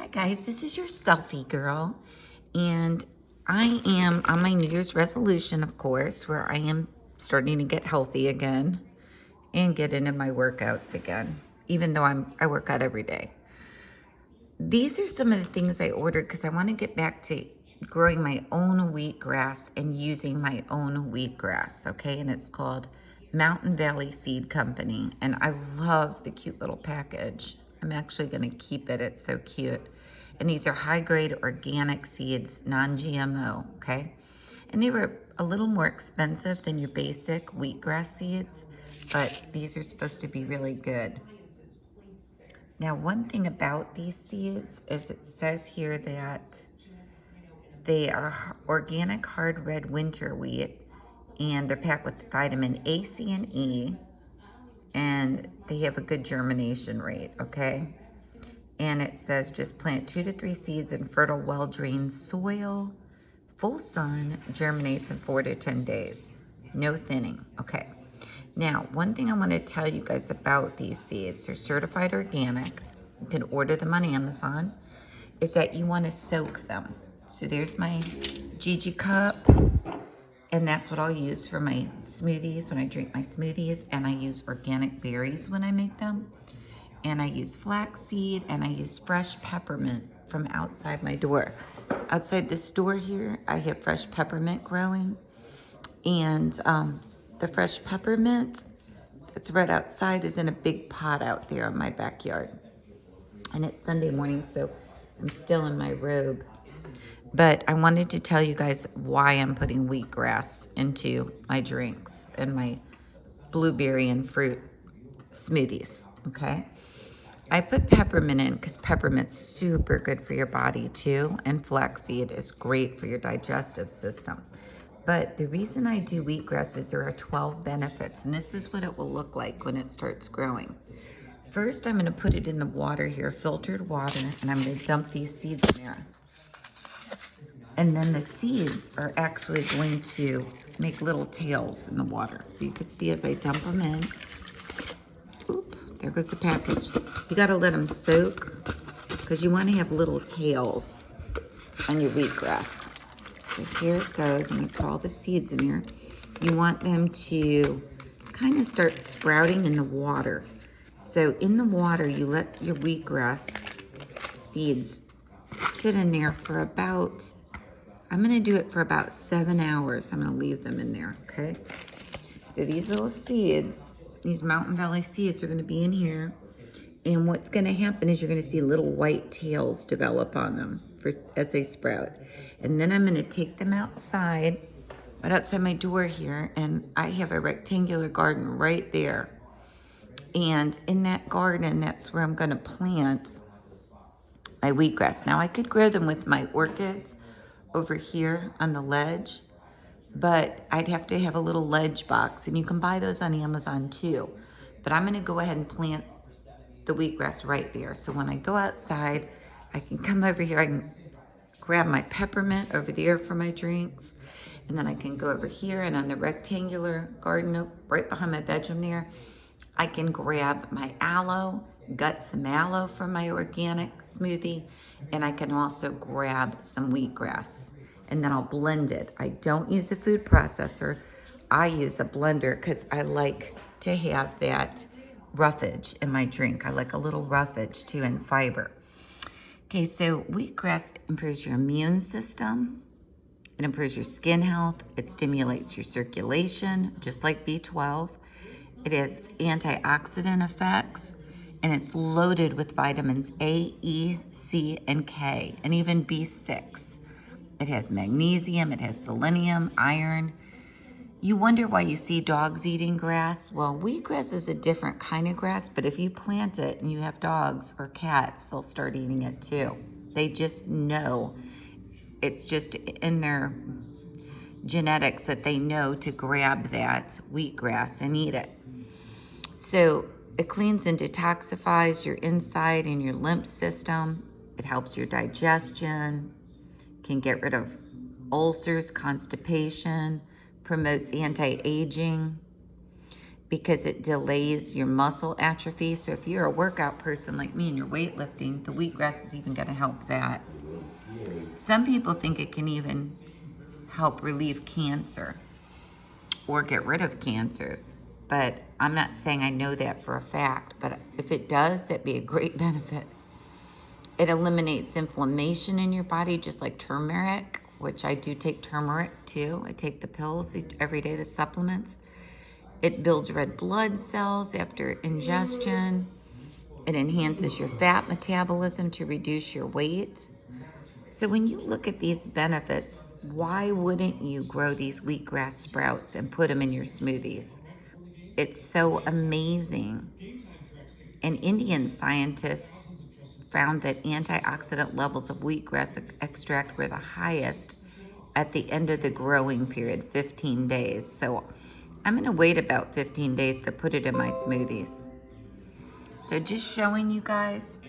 Hi guys, this is your selfie girl, and I am on my New Year's resolution, of course, where I am starting to get healthy again and get into my workouts again, even though I work out every day. These are some of the things I ordered because I want to get back to growing my own wheatgrass and using my own wheatgrass, okay? And it's called Mountain Valley Seed Company, and I love the cute little package. I'm actually going to keep it. It's so cute. And these are high-grade organic seeds, non-GMO, okay? And they were a little more expensive than your basic wheatgrass seeds, but these are supposed to be really good. Now, one thing about these seeds is it says here that they are organic hard red winter wheat, and they're packed with vitamin A, C, and E, and they have a good germination rate, okay? And it says just plant 2 to 3 seeds in fertile, well-drained soil. Full sun, germinates in 4 to 10 days. No thinning, okay? Now, one thing I want to tell you guys about these seeds, they're certified organic. You can order them on Amazon, is that you want to soak them. So there's my Gigi cup, and that's what I'll use for my smoothies when I drink my smoothies, and I use organic berries when I make them. And I use flaxseed, and I use fresh peppermint from outside my door. Outside this door here, I have fresh peppermint growing, and the fresh peppermint that's right outside is in a big pot out there in my backyard. And it's Sunday morning, so I'm still in my robe. But I wanted to tell you guys why I'm putting wheatgrass into my drinks and my blueberry and fruit smoothies, okay? I put peppermint in because peppermint's super good for your body too, and flaxseed is great for your digestive system. But the reason I do wheatgrass is there are 12 benefits, and this is what it will look like when it starts growing. First, I'm going to put it in the water here, filtered water, and I'm going to dump these seeds in there. And then the seeds are actually going to make little tails in the water. So you can see as I dump them in. Oop, there goes the package. You got to let them soak because you want to have little tails on your wheatgrass. So here it goes. I'm going to put all the seeds in there. You want them to kind of start sprouting in the water. So in the water, you let your wheatgrass seeds sit in there for about, I'm going to do it for about 7 hours. I'm going to leave them in there, okay? So these little seeds, these Mountain Valley seeds are going to be in here. And what's going to happen is you're going to see little white tails develop on them as they sprout. And then I'm going to take them outside, right outside my door here, and I have a rectangular garden right there. And in that garden, that's where I'm going to plant my wheatgrass. Now, I could grow them with my orchids over here on the ledge, but I'd have to have a little ledge box, and you can buy those on Amazon too. But I'm going to go ahead and plant the wheatgrass right there. So when I go outside, I can come over here, I can grab my peppermint over there for my drinks, and then I can go over here, and on the rectangular garden right behind my bedroom there, I can grab my aloe, gut some aloe from my organic smoothie, and I can also grab some wheatgrass, and then I'll blend it. I don't use a food processor. I use a blender because I like to have that roughage in my drink. I like a little roughage too, and fiber. Okay, so wheatgrass improves your immune system. It improves your skin health. It stimulates your circulation, just like B12. It has antioxidant effects, and it's loaded with vitamins A, E, C, and K, and even B6. It has magnesium, it has selenium, iron. You wonder why you see dogs eating grass. Well, wheatgrass is a different kind of grass, but if you plant it and you have dogs or cats, they'll start eating it too. They just know. It's just in their genetics that they know to grab that wheatgrass and eat it. So it cleans and detoxifies your inside and your lymph system. It helps your digestion, can get rid of ulcers, constipation, promotes anti-aging. because it delays your muscle atrophy. So if you're a workout person like me and you're weightlifting, the wheatgrass is even going to help that. Some people think it can even help relieve cancer or get rid of cancer, but I'm not saying I know that for a fact, but if it does, that'd be a great benefit. It eliminates inflammation in your body, just like turmeric, which I do take turmeric too. I take the pills every day, the supplements. It builds red blood cells after ingestion. It enhances your fat metabolism to reduce your weight. So when you look at these benefits, why wouldn't you grow these wheatgrass sprouts and put them in your smoothies? It's so amazing. And Indian scientists found that antioxidant levels of wheatgrass extract were the highest at the end of the growing period, 15 days. So I'm going to wait about 15 days to put it in my smoothies. So just showing you guys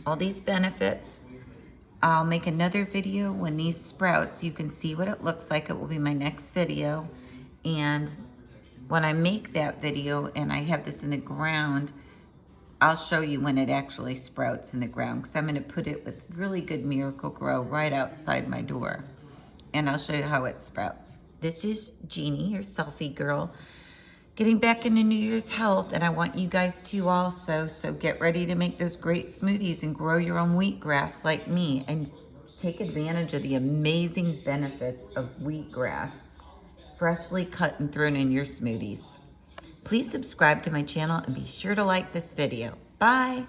all these benefits. I'll make another video when these sprouts, you can see what it looks like. It will be my next video. And when I make that video and I have this in the ground, I'll show you when it actually sprouts in the ground, because I'm going to put it with really good Miracle-Gro right outside my door. And I'll show you how it sprouts. This is Jeannie, your selfie girl, getting back into New Year's health, and I want you guys to also. So get ready to make those great smoothies and grow your own wheatgrass like me, and take advantage of the amazing benefits of wheatgrass, freshly cut and thrown in your smoothies. Please subscribe to my channel and be sure to like this video. Bye.